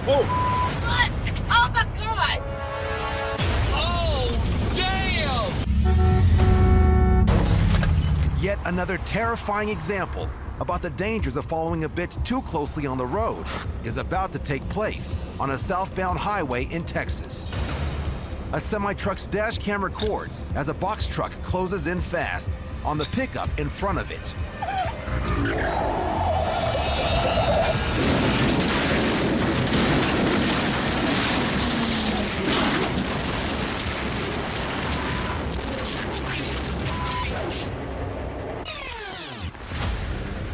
Whoa! What? Oh my God! Oh, damn! Yet another terrifying example about the dangers of following a bit too closely on the road is about to take place on a southbound highway in Texas. A semi-truck's dash cam records as a box truck closes in fast on the pickup in front of it.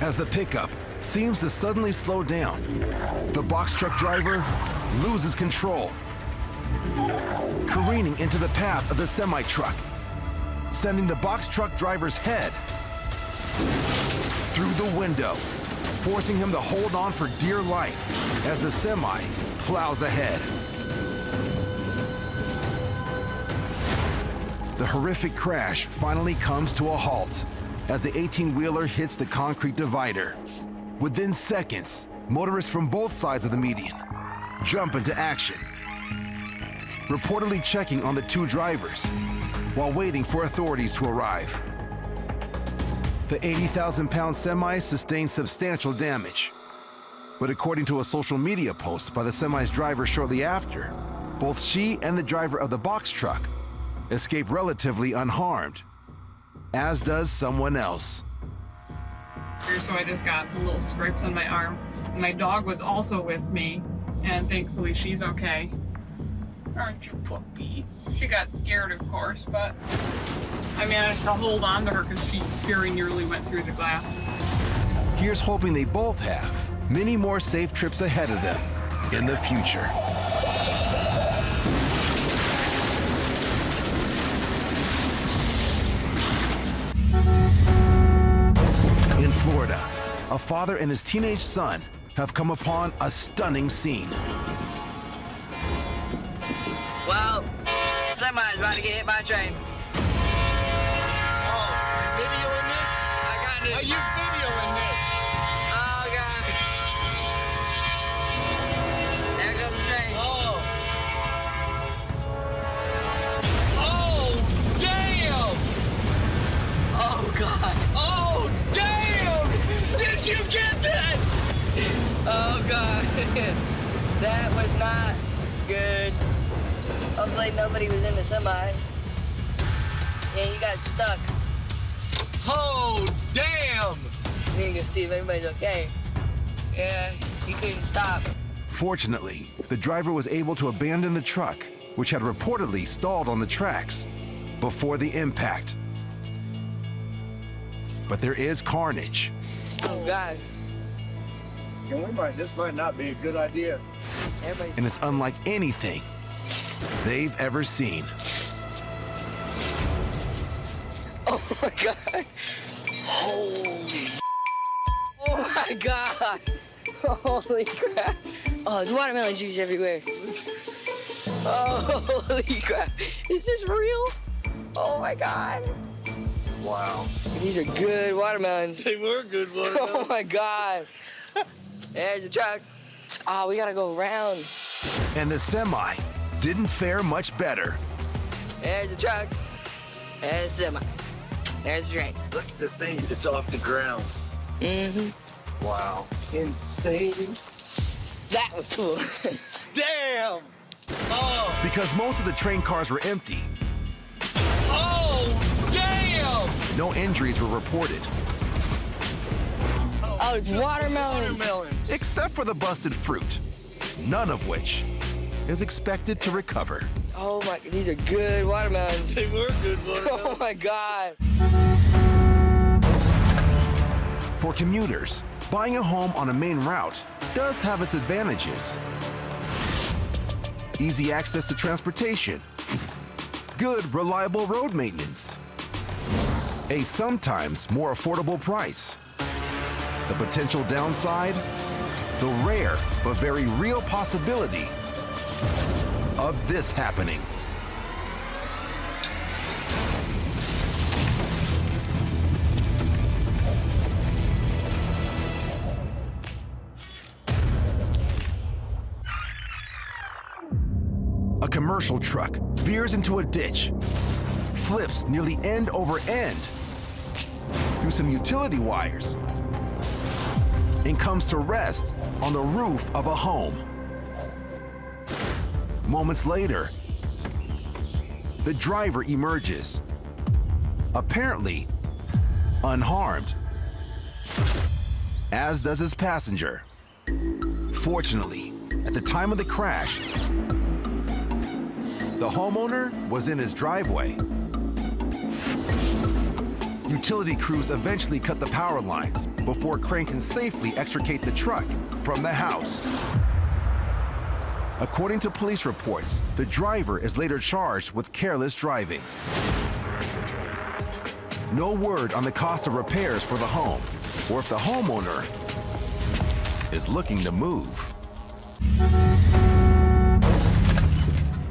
As the pickup seems to suddenly slow down, the box truck driver loses control, careening into the path of the semi-truck, sending the box truck driver's head through the window, forcing him to hold on for dear life as the semi plows ahead. The horrific crash finally comes to a halt as the 18-wheeler hits the concrete divider. Within seconds, motorists from both sides of the median jump into action, reportedly checking on the two drivers while waiting for authorities to arrive. The 80,000-pound semi sustained substantial damage, but according to a social media post by the semi's driver shortly after, both she and the driver of the box truck escape relatively unharmed, as does someone else. So I just got little scrapes on my arm. My dog was also with me, and thankfully she's okay. Aren't you, puppy? She got scared, of course, but I managed to hold on to her because she very nearly went through the glass. Here's hoping they both have many more safe trips ahead of them in the future. In Florida, a father and his teenage son have come upon a stunning scene. Well, somebody's about to get hit by a train. Oh, you videoing this? I got it. Are you videoing this? Oh, God. There goes the train. Oh. Oh, damn! Oh, God. Oh, damn! Did you get that? Oh, God. That was not good. Hopefully nobody was in the semi. Yeah, he got stuck. Oh, damn! We need to go see if everybody's okay. Yeah, he couldn't stop. Fortunately, the driver was able to abandon the truck, which had reportedly stalled on the tracks before the impact. But there is carnage. Oh, God. This might not be a good idea. Everybody's... And it's unlike anything they've ever seen. Oh, my God. Holy... Oh, my God. Holy crap. Oh, there's watermelon juice everywhere. Oh, holy crap. Is this real? Oh, my God. Wow. These are good watermelons. They were good Oh, watermelons. my God. There's the truck. Oh, we gotta go around. And the semi didn't fare much better. There's the truck. There's the semi. There's the train. Look at the thing that's off the ground. Mm-hmm. Wow. Insane. That was cool. Damn! Oh! Because most of the train cars were empty, Oh! Damn! no injuries were reported, Oh, it's watermelon. Watermelons. except for the busted fruit, none of which is expected to recover. Oh my, these are good watermelons. They were good Oh watermelons. my God. For commuters, buying a home on a main route does have its advantages. Easy access to transportation, good, reliable road maintenance, a sometimes more affordable price. The potential downside, the rare but very real possibility of this happening. commercial truck veers into a ditch, flips nearly end over end through some utility wires, and comes to rest on the roof of a home. Moments later, the driver emerges, apparently unharmed, as does his passenger. Fortunately, at the time of the crash, the homeowner was in his driveway. Utility crews eventually cut the power lines before Crane can safely extricate the truck from the house. According to police reports, the driver is later charged with careless driving. No word on the cost of repairs for the home, or if the homeowner is looking to move.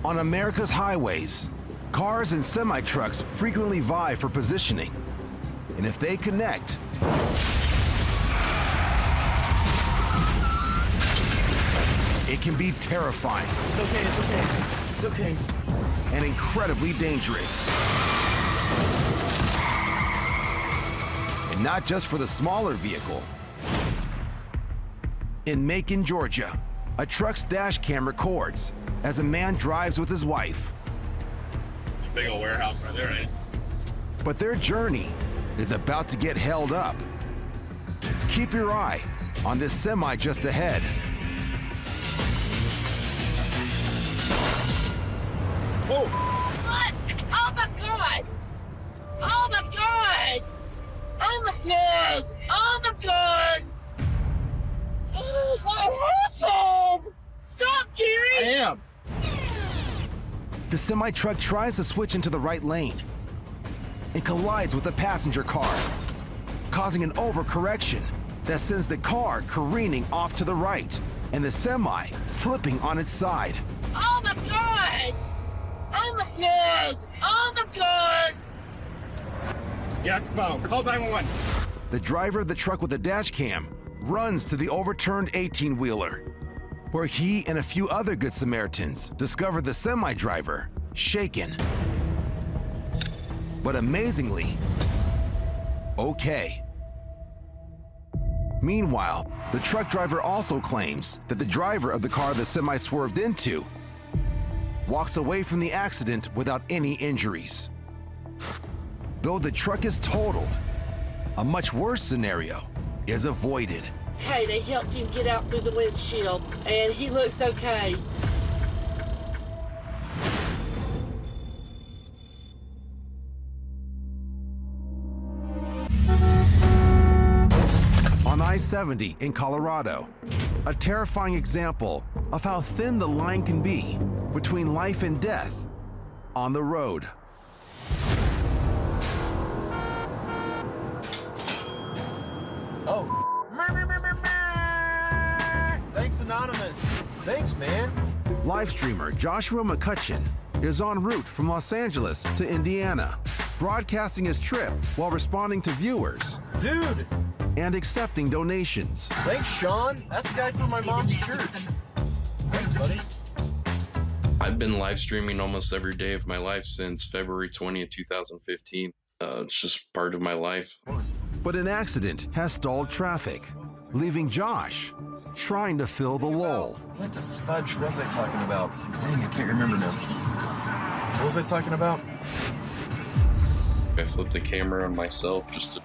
On America's highways, cars and semi-trucks frequently vie for positioning. And if they connect, it can be terrifying. It's okay, it's okay. It's okay. And incredibly dangerous. And not just for the smaller vehicle. In Macon, Georgia, a truck's dash cam records as a man drives with his wife. Big old warehouse right there, right? But their journey is about to get held up. Keep your eye on this semi just ahead. Oh! What? Oh my god! Oh my god! Oh my god! Oh my god! Oh, what happened? Stop, Jerry! I am. The semi-truck tries to switch into the right lane and collides with a passenger car, causing an overcorrection that sends the car careening off to the right and the semi flipping on its side. Oh my god! Oh my god! Oh my god! Get the phone. Call 911. The driver of the truck with the dash cam runs to the overturned 18-wheeler, where he and a few other Good Samaritans discover the semi-driver shaken, but amazingly okay. Meanwhile, the truck driver also claims that the driver of the car the semi swerved into walks away from the accident without any injuries. Though the truck is totaled, a much worse scenario is avoided. Okay, they helped him get out through the windshield, and he looks okay. On I-70 in Colorado, a terrifying example of how thin the line can be between life and death on the road. Oh. Thanks, Anonymous. Thanks, man. Live streamer Joshua McCutcheon is en route from Los Angeles to Indiana, broadcasting his trip while responding to viewers Dude. and accepting donations. Thanks, Sean. That's the guy from my mom's church. Thanks, buddy. I've been live streaming almost every day of my life since February 20th, 2015. It's just part of my life. But an accident has stalled traffic, leaving Josh trying to fill the lull. What the fudge was I talking about? Dang, I can't remember now. What was I talking about? I flipped the camera on myself just to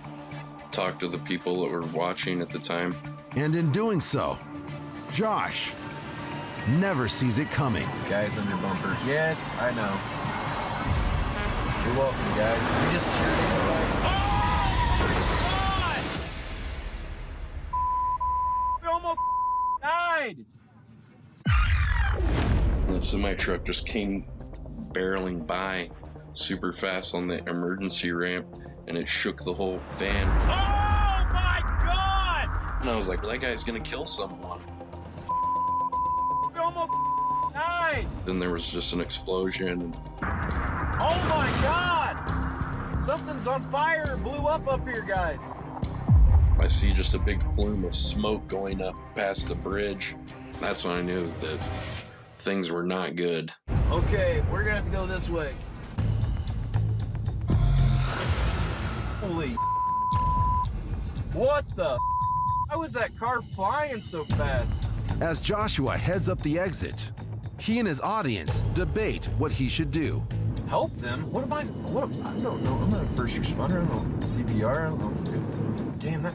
talk to the people that were watching at the time. And in doing so, Josh never sees it coming. Guys under bumper. Yes, I know. You're welcome, guys. We just cured inside. We almost died. And the semi-truck just came barreling by super fast on the emergency ramp, and it shook the whole van. Oh my God! And I was like, that guy's gonna kill someone. We almost died. Then there was just an explosion. Oh my God! Something's on fire. It blew up here, guys. I see just a big plume of smoke going up past the bridge. That's when I knew that things were not good. Okay, we're gonna have to go this way. Holy what the? How was that car flying so fast? As Joshua heads up the exit, he and his audience debate what he should do. Help them? What am I? I don't know. I'm not a first responder. I don't know CPR. I don't know what to do. Damn, that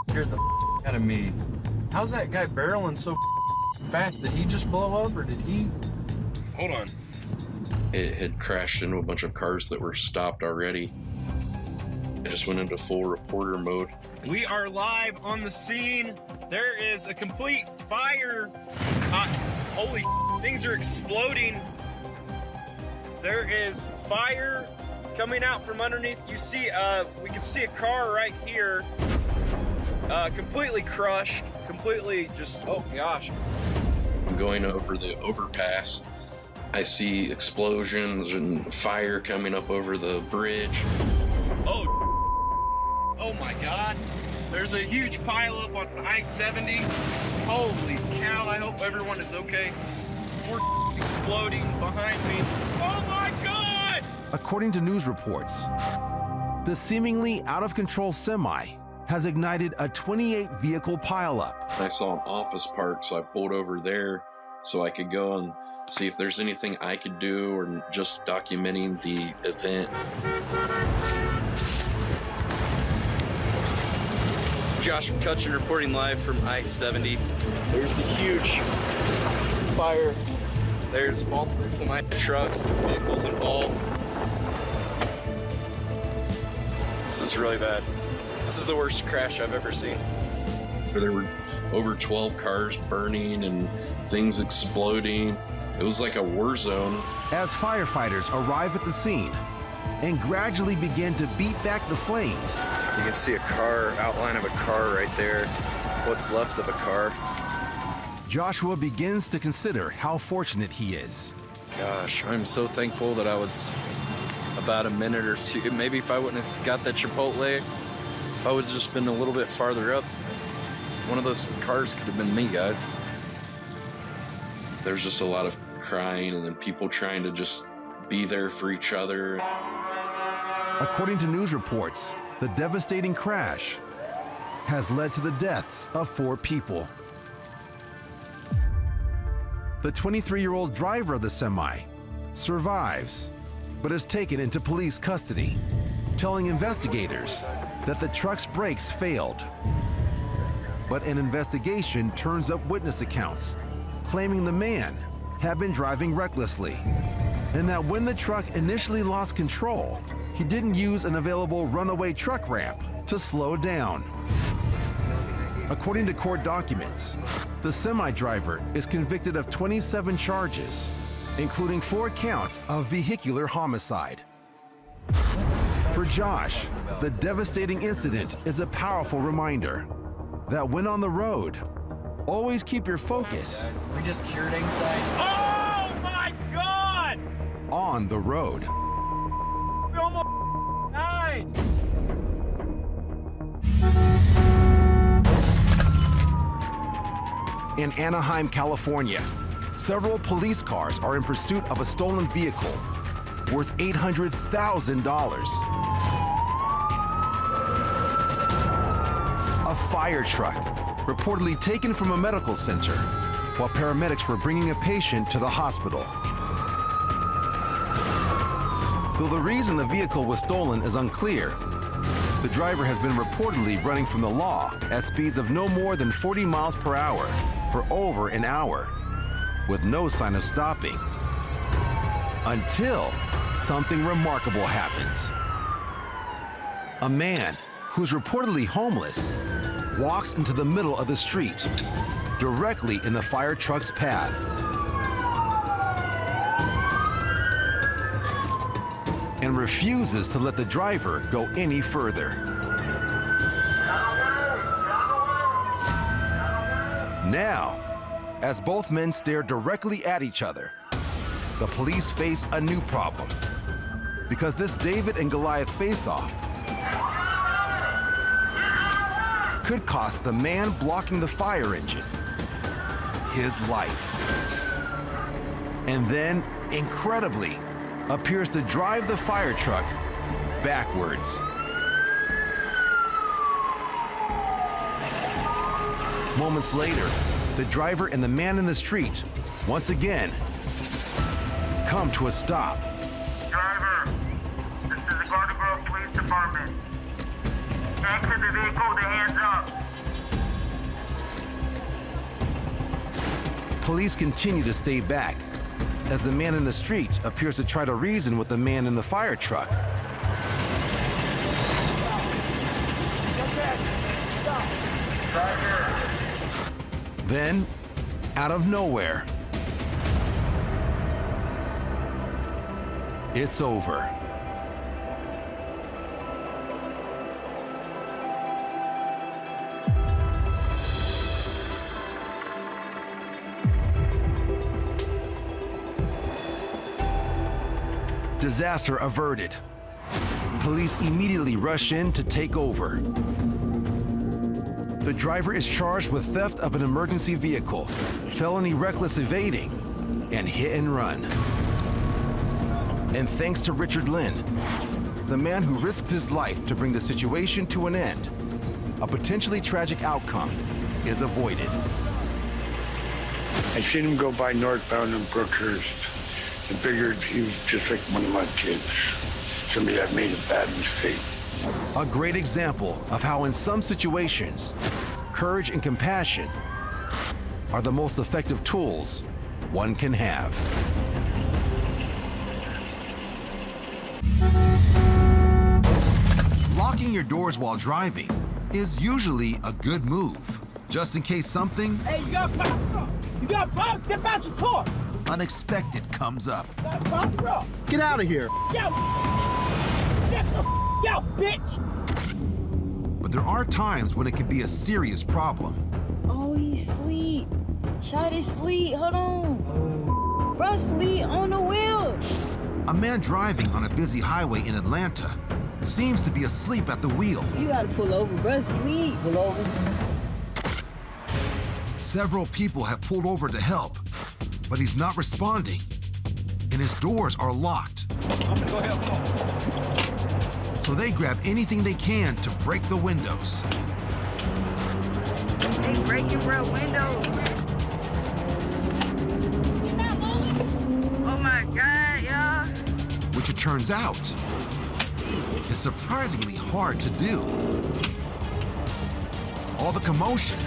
scared the out of me. How's that guy barreling so fast? Did he just blow up, or did he? Hold on. It had crashed into a bunch of cars that were stopped already. I just went into full reporter mode. We are live on the scene. There is a complete fire. Holy things are exploding. There is fire coming out from underneath. You see, we can see a car right here. Completely crushed. Completely just, oh gosh. I'm going over the overpass. I see explosions and fire coming up over the bridge. Oh my God. There's a huge pileup on I-70. Holy cow, I hope everyone is okay. More exploding behind me. Oh my God! According to news reports, the seemingly out-of-control semi has ignited a 28-vehicle pileup. I saw an office park, so I pulled over there so I could go and see if there's anything I could do or just documenting the event. Josh McCutcheon reporting live from I-70. There's a huge fire. There's multiple semi trucks, vehicles involved. This is really bad. This is the worst crash I've ever seen. There were over 12 cars burning and things exploding. It was like a war zone. As firefighters arrive at the scene and gradually begin to beat back the flames, You can see a car, outline of a car right there. What's left of a car. Joshua begins to consider how fortunate he is. Gosh, I'm so thankful that I was about a minute or two. Maybe if I wouldn't have got that Chipotle, if I would have just been a little bit farther up, one of those cars could have been me, guys. There's just a lot of crying and then people trying to just be there for each other. According to news reports, the devastating crash has led to the deaths of 4 people. The 23-year-old driver of the semi survives, but is taken into police custody, telling investigators that the truck's brakes failed. But an investigation turns up witness accounts claiming the man had been driving recklessly, and that when the truck initially lost control, he didn't use an available runaway truck ramp to slow down. According to court documents, the semi-driver is convicted of 27 charges, including 4 counts of vehicular homicide. For Josh, the devastating incident is a powerful reminder that when on the road, always keep your focus Guys, we just cured anxiety. Oh my God! on the road. We almost died! In Anaheim, California, several police cars are in pursuit of a stolen vehicle worth $800,000. A fire truck reportedly taken from a medical center while paramedics were bringing a patient to the hospital. Though the reason the vehicle was stolen is unclear, the driver has been reportedly running from the law at speeds of no more than 40 miles per hour for over an hour, with no sign of stopping, until something remarkable happens. A man who's reportedly homeless walks into the middle of the street, directly in the fire truck's path. And refuses to let the driver go any further. Now, as both men stare directly at each other, the police face a new problem. Because this David and Goliath face-off could cost the man blocking the fire engine his life. and then, incredibly, appears to drive the fire truck backwards. Moments later, the driver and the man in the street, once again, come to a stop. Driver, this is the Garden Grove Police Department. Exit the vehicle with the hands up. Police continue to stay back as the man in the street appears to try to reason with the man in the fire truck. Then, out of nowhere, it's over. Disaster averted. Police immediately rush in to take over. The driver is charged with theft of an emergency vehicle, felony reckless evading, and hit and run. And thanks to Richard Lynn, the man who risked his life to bring the situation to an end, a potentially tragic outcome is avoided. I seen him go by northbound in Brookhurst and figured he was just like one of my kids, somebody that made a bad mistake. A great example of how in some situations, courage and compassion are the most effective tools one can have. Locking your doors while driving is usually a good move, just in case something Hey, you got problems? You got problems? Step out your car. unexpected comes up. Got a problem, bro? Get out of here. Yo! Get the yo, bitch! But there are times when it can be a serious problem. Oh, he sleep. Shawty sleep. Hold on. Bruh, sleep on the wheel. A man driving on a busy highway in Atlanta seems to be asleep at the wheel. You gotta pull over, bruh. Sleep. Pull over. Several people have pulled over to help, but he's not responding, and his doors are locked. So they grab anything they can to break the windows. They breaking bro windows. Oh my God, y'all. Which it turns out is surprisingly hard to do. All the commotion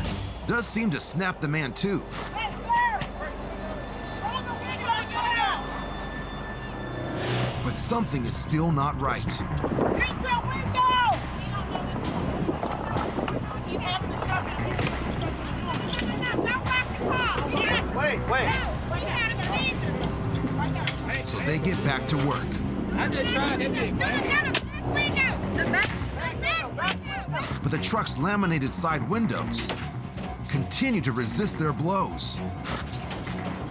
does seem to snap the man too. But something is still not right. Get your window! Wait. So they get back to work. But the truck's laminated side windows continue to resist their blows.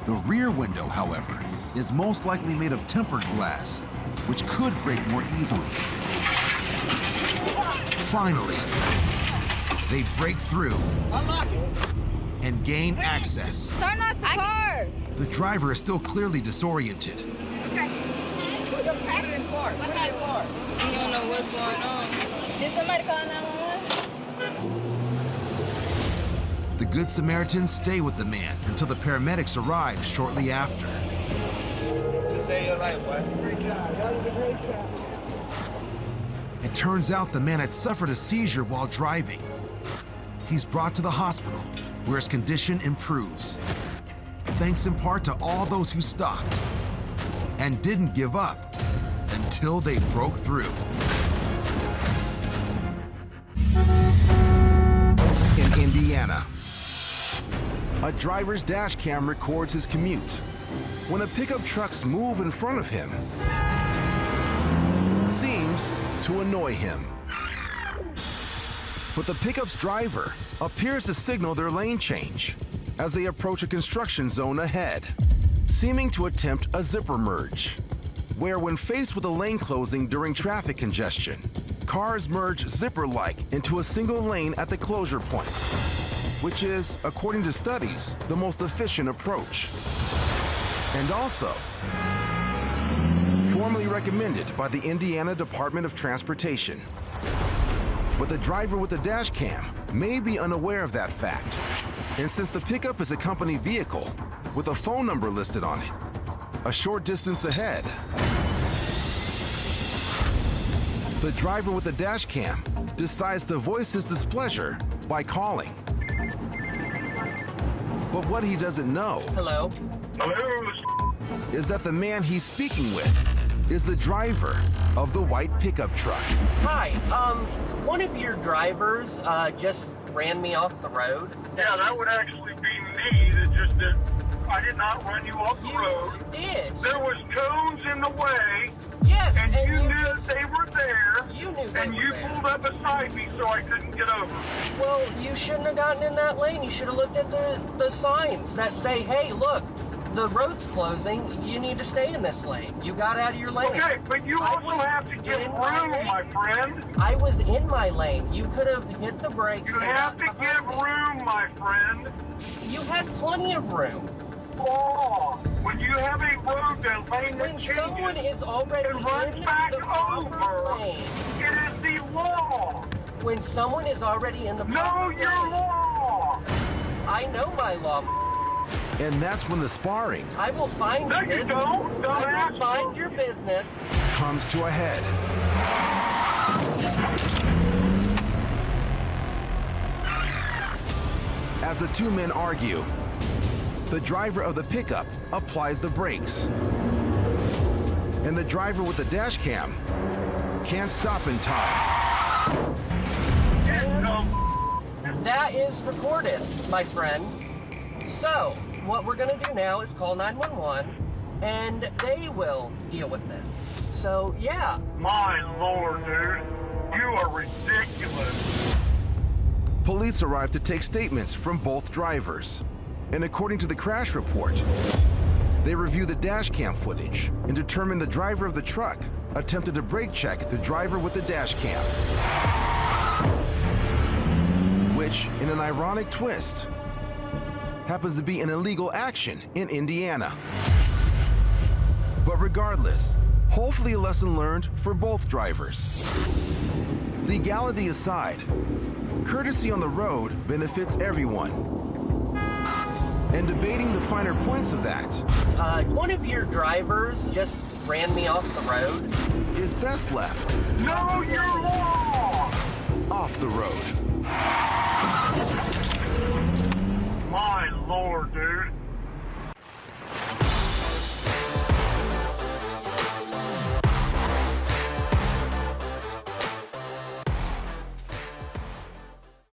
The rear window, however, is most likely made of tempered glass, which could break more easily. Finally, they break through and gain access. Turn off the car. The driver is still clearly disoriented. We don't know what's going on. Did somebody call 911? The Good Samaritans stay with the man until the paramedics arrive shortly after. It turns out the man had suffered a seizure while driving. He's brought to the hospital, where his condition improves. Thanks in part to all those who stopped and didn't give up until they broke through. In Indiana, a driver's dash cam records his commute when a pickup truck's move in front of him seems to annoy him. But the pickup's driver appears to signal their lane change as they approach a construction zone ahead, seeming to attempt a zipper merge, where when faced with a lane closing during traffic congestion, cars merge zipper-like into a single lane at the closure point, which is, according to studies, the most efficient approach. and also formally recommended by the Indiana Department of Transportation. But the driver with the dash cam may be unaware of that fact. And since the pickup is a company vehicle with a phone number listed on it, a short distance ahead, the driver with the dash cam decides to voice his displeasure by calling. But what he doesn't know Hello? is that the man he's speaking with is the driver of the white pickup truck. Hi, one of your drivers, just ran me off the road. Yeah, that would actually be me that just did. I did not run you off the road. Did. There was cones in the way, Yes, and you knew that they were there, You knew they and were you there. pulled up beside me so I couldn't get over. Well, you shouldn't have gotten in that lane. You should have looked at the signs that say, hey, look, the road's closing. You need to stay in this lane. You got out of your lane. Okay, but you I also was have to give in room, my lane. my friend. I was in my lane. You could have hit the brakes. You and have got to give behind me. room, my friend. You had plenty of room. Law. When you have a road that lane When that someone changes, is already and runs in back the proper over, lane, it is the law. when someone is already in the Know proper your lane, law. I know my law. And that's when the sparring I will find No, your you business. don't. Don't I ask will find me. your business. comes to a head. As the two men argue, the driver of the pickup applies the brakes. And the driver with the dash cam can't stop in time. That is recorded, my friend. So, what we're gonna do now is call 911, and they will deal with it. So, yeah. My lord, dude. You are ridiculous. Police arrive to take statements from both drivers. And according to the crash report, they review the dash cam footage and determine the driver of the truck attempted to brake check the driver with the dash cam. Which, in an ironic twist, happens to be an illegal action in Indiana. But regardless, hopefully a lesson learned for both drivers. Legality aside, courtesy on the road benefits everyone. And debating the finer points of that One of your drivers just ran me off the road. is best left Know your law. off the road. My lord, dude.